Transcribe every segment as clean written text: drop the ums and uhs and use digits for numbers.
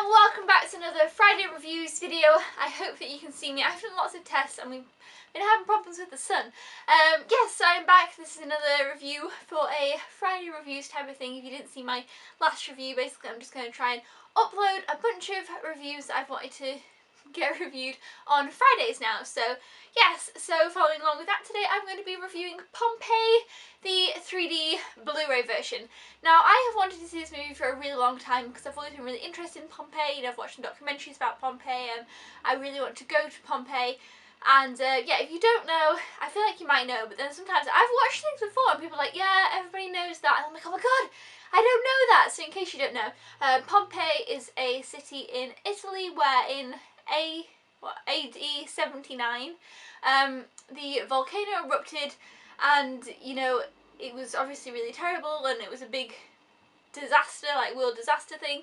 welcome back to another Friday reviews video. I hope that you can see me. I've done lots of tests and we've been having problems with the sun. Yes, so I'm back. This is another review for a Friday reviews type of thing. If you didn't see my last review, basically I'm just going to try and upload a bunch of reviews that I've wanted to get reviewed on Fridays now. So yes, so following along with that, today I'm going to be reviewing Pompeii, the 3D Blu-ray version. Now I have wanted to see this movie for a really long time because I've always been really interested in Pompeii. You know, I've watched some documentaries about Pompeii and I really want to go to Pompeii. And yeah, if you don't know, I feel like you might know, but then sometimes I've watched things before and people are like, yeah, everybody knows that, and I'm like, oh my god, I don't know that. So in case you don't know, Pompeii is a city in Italy where in AD 79 the volcano erupted, and you know, it was obviously really terrible and it was a big disaster, like world disaster thing.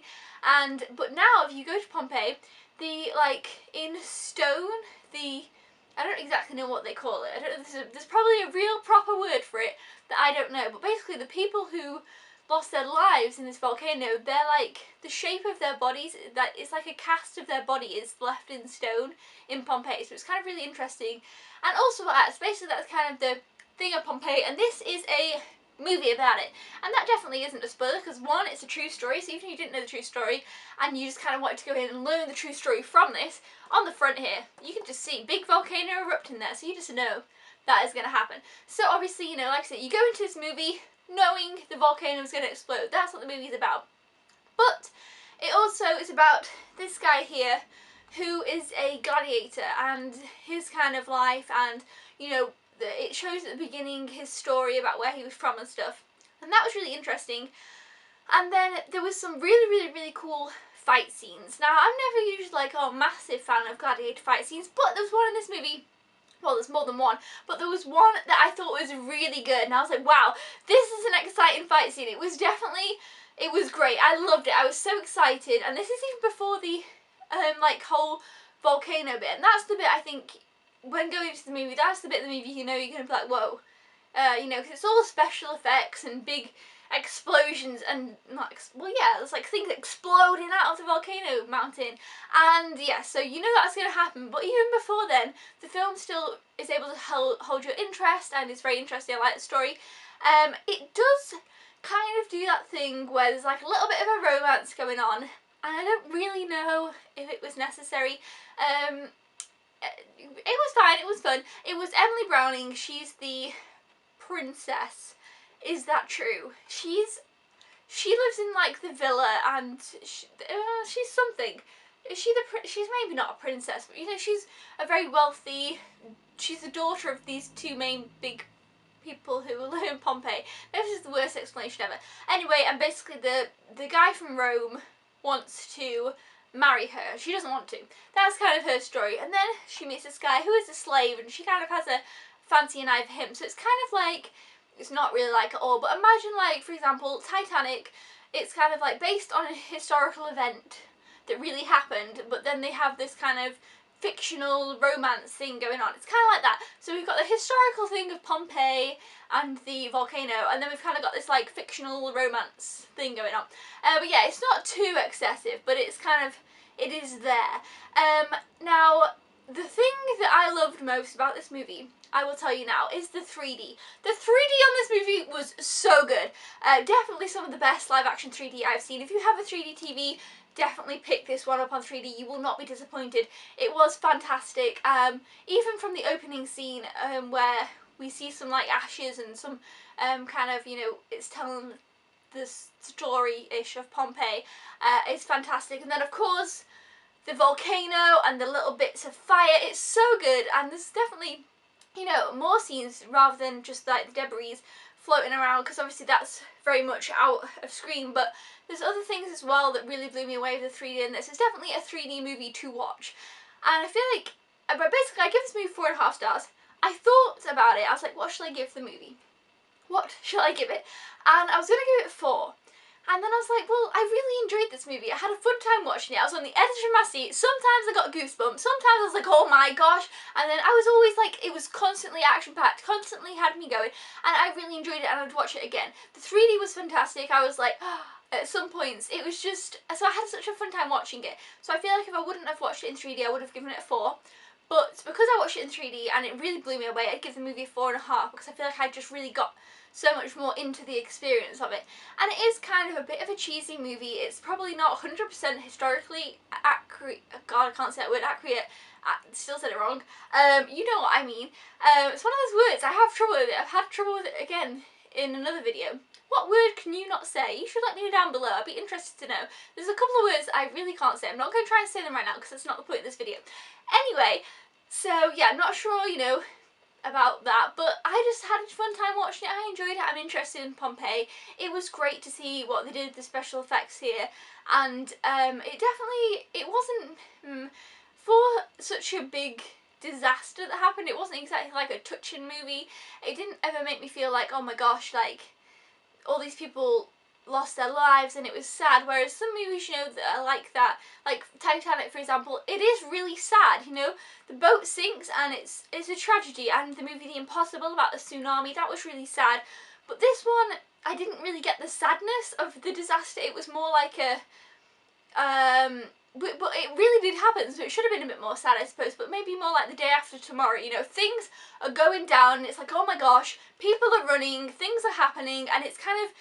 And but now if you go to Pompeii, the in stone, I don't exactly know what they call it. I don't know, there's probably a real proper word for it that I don't know, but basically the people who lost their lives in this volcano, they're like, the shape of their bodies, that it's like a cast of their body is left in stone in Pompeii. So it's kind of really interesting. And also basically that's kind of the thing of Pompeii, and this is a movie about it. And that definitely isn't a spoiler, because one, it's a true story, so even if you didn't know the true story and you just kind of wanted to go in and learn the true story from this, on the front here you can just see big volcano erupting there, so you just know that is going to happen. So obviously, you know, like I said, you go into this movie knowing the volcano is going to explode. That's what the movie is about. But it also is about this guy here who is a gladiator and his kind of life, and you know, it shows at the beginning his story about where he was from and stuff, and that was really interesting. And then there was some really cool fight scenes. Now I'm never usually like a massive fan of gladiator fight scenes, but there's one in this movie. Well, there's more than one, but there was one that I thought was really good, and I was like, wow, this is an exciting fight scene. It was great. I loved it. I was so excited, and this is even before the whole volcano bit, and that's the bit I think when going to the movie, that's the bit of the movie, you know, you're gonna be like, whoa, you know, because it's all special effects and big explosions and it's like things exploding out of the volcano mountain, and yeah, so you know that's going to happen. But even before then, the film still is able to hold your interest, and it's very interesting. I like the story. It does kind of do that thing where there's like a little bit of a romance going on, and I don't really know if it was necessary. It was fine, it was fun. It was Emily Browning, she's the princess. Is that true? She lives in like the villa, and she's something. Is she she's maybe not a princess, but you know, she's a very wealthy, she's the daughter of these two main big people who live in Pompeii. This is the worst explanation ever. Anyway, and basically the guy from Rome wants to marry her. She doesn't want to. That's kind of her story. And then she meets this guy who is a slave, and she kind of has a fancy and eye for him. So it's kind of like, it's not really like at all, but imagine like, for example, Titanic. It's kind of like based on a historical event that really happened, but then they have this kind of fictional romance thing going on. It's kind of like that. So we've got the historical thing of Pompeii and the volcano, and then we've kind of got this like fictional romance thing going on. But yeah, it's not too excessive, but it's kind of, it is there. Now, the thing that I loved most about this movie, I will tell you now, is the 3D. The 3D on this movie was so good. Definitely some of the best live action 3D I've seen. If you have a 3D TV, definitely pick this one up on 3D. You will not be disappointed. It was fantastic. Even from the opening scene where we see some like ashes and some kind of, you know, it's telling the story-ish of Pompeii. It's fantastic. And then of course the volcano and the little bits of fire. It's so good, and there's definitely, you know, more scenes rather than just like the debris floating around, because obviously that's very much out of screen, but there's other things as well that really blew me away with the 3D in this. It's definitely a 3D movie to watch, and I feel like, but basically I give this movie 4.5 stars. I thought about it, I was like, what should I give the movie? What should I give it? And I was going to give it 4. And then I was like, well, I really enjoyed this movie. I had a fun time watching it. I was on the edge of my seat. Sometimes I got goosebumps. Sometimes I was like, oh my gosh. And then I was always like, it was constantly action-packed, constantly had me going. And I really enjoyed it, and I would watch it again. The 3D was fantastic. I was like, oh, at some points it was just, so I had such a fun time watching it. So I feel like if I wouldn't have watched it in 3D I would have given it a 4. But because I watched it in 3D and it really blew me away, I'd give the movie a 4.5 because I feel like I just really got so much more into the experience of it. And it is kind of a bit of a cheesy movie. It's probably not 100% historically accurate. God, I can't say that word, accurate. I still said it wrong. You know what I mean. It's one of those words, I have trouble with it. I've had trouble with it again in another video. What word can you not say? You should let me know down below. I'd be interested to know. There's a couple of words I really can't say. I'm not going to try and say them right now because that's not the point of this video. Anyway, so yeah, I'm not sure, you know, about that, but I just had a fun time watching it. I enjoyed it. I'm interested in Pompeii. It was great to see what they did with the special effects here, and it wasn't for such a big disaster that happened. It wasn't exactly like a touching movie. It didn't ever make me feel like, oh my gosh, like all these people lost their lives and it was sad, whereas some movies, you know, that are like that, like Titanic for example, it is really sad, you know, the boat sinks and it's a tragedy, and the movie The Impossible about the tsunami, that was really sad, but this one, I didn't really get the sadness of the disaster. It was more like a, but it really did happen, so it should have been a bit more sad I suppose, but maybe more like the day after tomorrow, you know, things are going down and it's like, oh my gosh, people are running, things are happening, and it's kind of,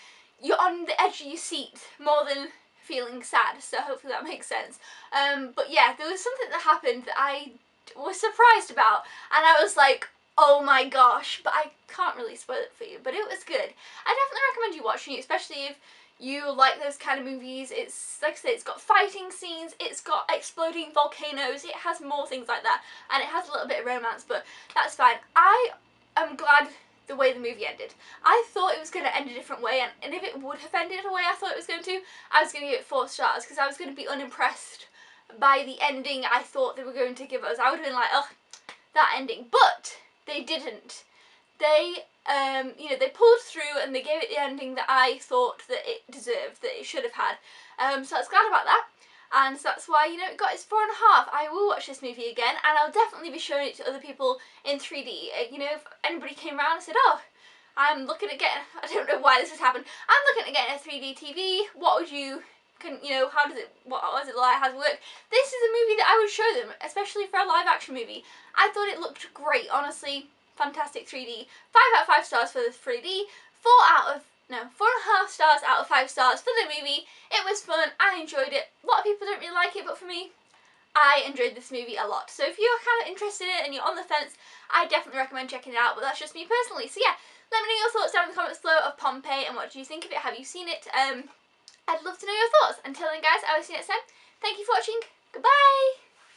you're on the edge of your seat more than feeling sad, so hopefully that makes sense. But yeah, there was something that happened that I was surprised about, and I was like, oh my gosh, but I can't really spoil it for you, but it was good. I definitely recommend you watching it, especially if you like those kind of movies. It's, like I said, it's got fighting scenes, it's got exploding volcanoes, it has more things like that, and it has a little bit of romance, but that's fine. I am glad the way the movie ended. I thought it was going to end a different way, and if it would have ended the way I thought it was going to, I was going to give it 4 stars, because I was going to be unimpressed by the ending I thought they were going to give us. I would have been like, ugh, that ending, but they didn't. They, you know, they pulled through and they gave it the ending that I thought that it deserved, that it should have had. So I was glad about that. And so that's why, you know, it got its 4.5. I will watch this movie again, and I'll definitely be showing it to other people in 3D. You know, if anybody came around and said, oh, I'm looking at getting, I don't know why this has happened, I'm looking at getting a 3D TV, what would you, you know, how does it, what is it like, how does it work? This is a movie that I would show them, especially for a live action movie. I thought it looked great, honestly, fantastic 3D. 5 out of 5 stars for the 3D, 4.5 stars out of 5 stars for the movie. It was fun, I enjoyed it. A lot of people don't really like it, but for me, I enjoyed this movie a lot. So if you're kind of interested in it and you're on the fence, I definitely recommend checking it out, but that's just me personally. So yeah, let me know your thoughts down in the comments below of Pompeii, and what do you think of it? Have you seen it? I'd love to know your thoughts. Until then guys, I will see you next time. Thank you for watching. Goodbye!